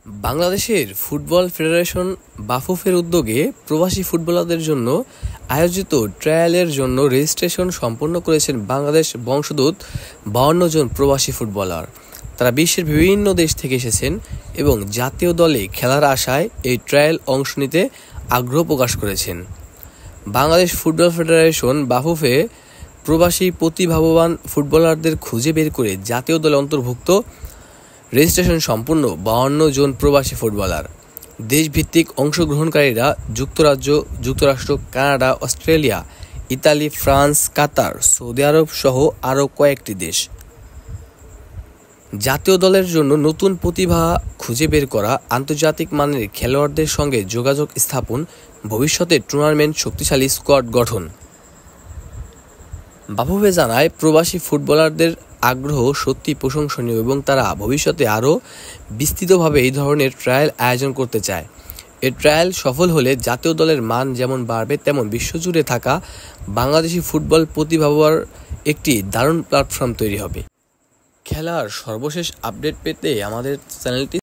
বাংলাদেশের football federation বাফুফের উদ্যোগে প্রবাসী ফুটবলারদের জন্য আয়োজিত ট্রায়ালের জন্য রেজিস্ট্রেশন সম্পন্ন করেছেন বাংলাদেশ বংশোদ্ভূত ৫২ জন প্রবাসী ফুটবলার। তারা বিশ্বের বিভিন্ন দেশ থেকে এসেছেন এবং জাতীয় দলে খেলার আশায় এই ট্রায়াল অংশ নিতে আগ্রহ প্রকাশ করেছেন। বাংলাদেশ ফুটবল ফেডারেশন বাফুফে প্রবাসী প্রতিভাবান ফুটবলারদের খুঁজে বের করে জাতীয় দলে অন্তর্ভুক্ত রেজিস্ট্রেশন সম্পূর্ণ ৫২ জন প্রবাসী ফুটবলার। দেশভিত্তিক অংশগ্রহণকারীরা যুক্তরাজ্য, যুক্তরাষ্ট্র, কানাডা, অস্ট্রেলিয়া, ইতালি, ফ্রান্স, কাতার, সৌদি আরব সহ আরও কয়েকটি দেশ। জাতীয় দলের জন্য নতুন প্রতিভা খুঁজে বের করা, আন্তর্জাতিক মানের খেলোয়াড়দের সঙ্গে যোগাযোগ স্থাপন, ভবিষ্যতে টুর্নামেন্ট শক্তিশালী স্কোয়াড গঠন। বাফুফে জানায়, প্রবাসী ফুটবলারদের আগ্রহ সত্যি প্রশংসনীয় এবং তারা ভবিষ্যতে আরও বিস্তৃতভাবে এই ধরনের ট্রায়াল আয়োজন করতে চায়। এই ট্রায়াল সফল হলে জাতীয় দলের মান যেমন বাড়বে, তেমন বিশ্বজুড়ে থাকা বাংলাদেশি ফুটবল প্রতিভার একটি দারুণ প্ল্যাটফর্ম তৈরি হবে। খেলার সর্বশেষ আপডেট পেতে আমাদের চ্যানেলটি